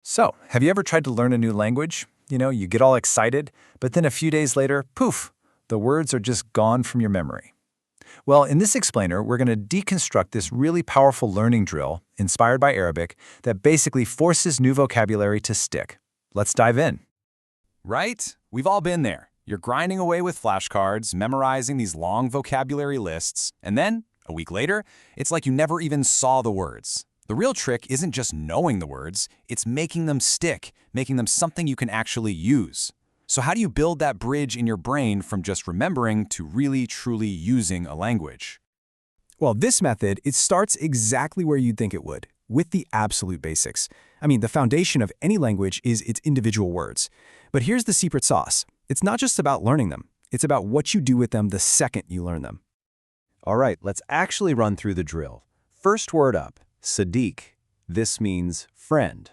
So, have you ever tried to learn a new language? You get all excited, but then a few days later, poof, the words are just gone from your memory. Well, in this explainer, we're going to deconstruct this really powerful learning drill, inspired by Arabic, that basically forces new vocabulary to stick. Let's dive in. Right? We've all been there. You're grinding away with flashcards, memorizing these long vocabulary lists, and then, a week later, it's like you never even saw the words. The real trick isn't just knowing the words, it's making them stick, making them something you can actually use. So how do you build that bridge in your brain from just remembering to really, truly using a language? Well, this method, it starts exactly where you'd think it would, with the absolute basics. The foundation of any language is its individual words. But here's the secret sauce. It's not just about learning them. It's about what you do with them the second you learn them. All right, let's actually run through the drill. First word up, Sadiq. This means friend.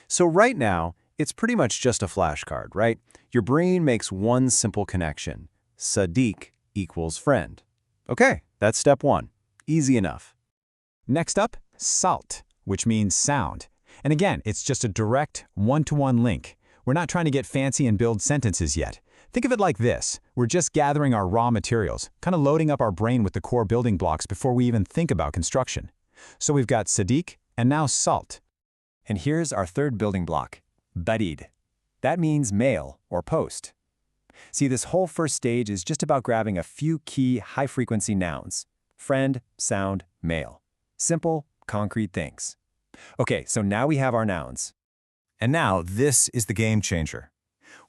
So right now, it's pretty much just a flashcard, right? Your brain makes one simple connection. Sadiq equals friend. Okay, that's step one. Easy enough. Next up, salt, which means sound. And again, it's just a direct one-to-one link. We're not trying to get fancy and build sentences yet. Think of it like this. We're just gathering our raw materials, kind of loading up our brain with the core building blocks before we even think about construction. So we've got Sadiq and now salt. And here's our third building block, barid. That means mail or post. See, this whole first stage is just about grabbing a few key high-frequency nouns. Friend, sound, mail. Simple, concrete things. Okay, so now we have our nouns. And now, this is the game changer.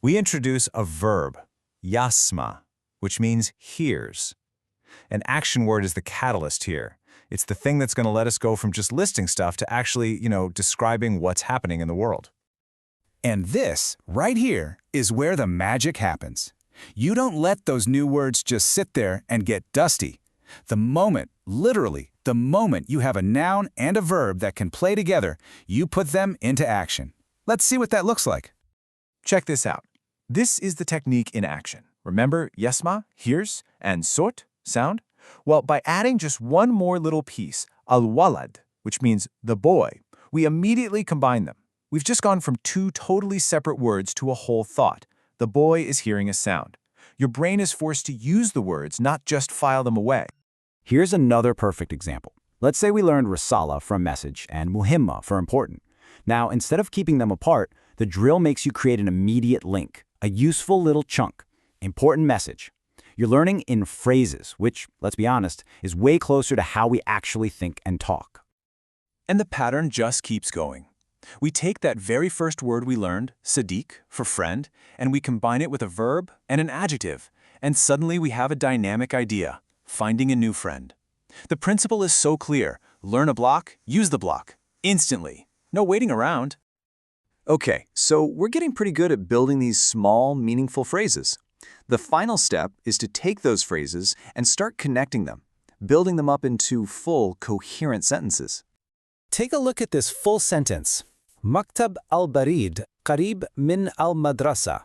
We introduce a verb, yasma, which means hears. An action word is the catalyst here. It's the thing that's going to let us go from just listing stuff to actually, describing what's happening in the world. And this, right here, is where the magic happens. You don't let those new words just sit there and get dusty. The moment, literally, the moment you have a noun and a verb that can play together, you put them into action. Let's see what that looks like. Check this out. This is the technique in action. Remember yasma, hears, and sort, sound? Well, by adding just one more little piece, al-walad, which means the boy, we immediately combine them. We've just gone from two totally separate words to a whole thought. The boy is hearing a sound. Your brain is forced to use the words, not just file them away. Here's another perfect example. Let's say we learned risala from message and muhimma for important. Now, instead of keeping them apart, the drill makes you create an immediate link, a useful little chunk. Important message. You're learning in phrases, which, let's be honest, is way closer to how we actually think and talk. And the pattern just keeps going. We take that very first word we learned, Sadiq, for friend, and we combine it with a verb and an adjective, and suddenly we have a dynamic idea, finding a new friend. The principle is so clear. Learn a block, use the block, instantly. No waiting around. Okay, so we're getting pretty good at building these small, meaningful phrases. The final step is to take those phrases and start connecting them, building them up into full, coherent sentences. Take a look at this full sentence. Maktab al-barid, qarib min al-madrasa.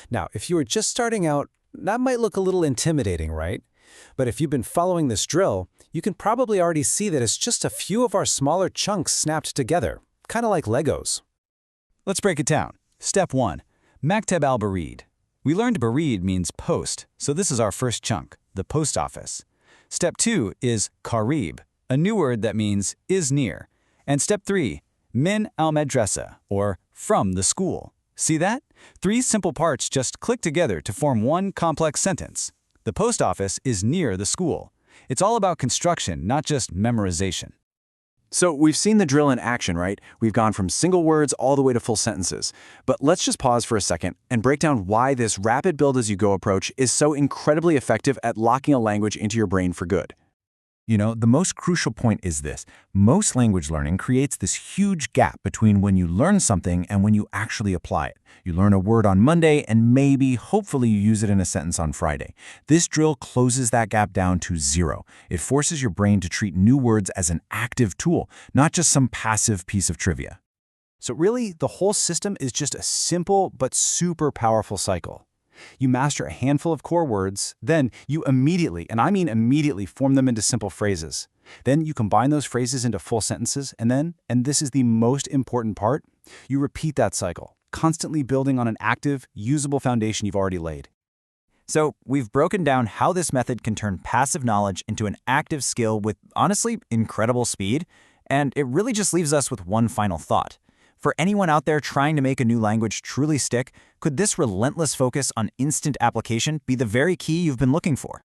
Now, if you were just starting out, that might look a little intimidating, right? But if you've been following this drill, you can probably already see that it's just a few of our smaller chunks snapped together, kind of like Legos. Let's break it down. Step 1. Maktab al-barid. We learned barid means post, so this is our first chunk, the post office. Step 2 is qarib, a new word that means is near. And step 3, min al-madrasa, or from the school. See that? 3 simple parts just click together to form one complex sentence. The post office is near the school. It's all about construction, not just memorization. So we've seen the drill in action, right? We've gone from single words all the way to full sentences. But let's just pause for a second and break down why this rapid build-as-you-go approach is so incredibly effective at locking a language into your brain for good. The most crucial point is this. Most language learning creates this huge gap between when you learn something and when you actually apply it. You learn a word on Monday and maybe, hopefully, you use it in a sentence on Friday. This drill closes that gap down to 0. It forces your brain to treat new words as an active tool, not just some passive piece of trivia. So really, the whole system is just a simple but super powerful cycle. You master a handful of core words, then you immediately, and I mean immediately, form them into simple phrases. Then you combine those phrases into full sentences, and this is the most important part, You repeat that cycle, constantly building on an active, usable foundation you've already laid. So, we've broken down how this method can turn passive knowledge into an active skill with, honestly, incredible speed, and it really just leaves us with one final thought. For anyone out there trying to make a new language truly stick, could this relentless focus on instant application be the very key you've been looking for?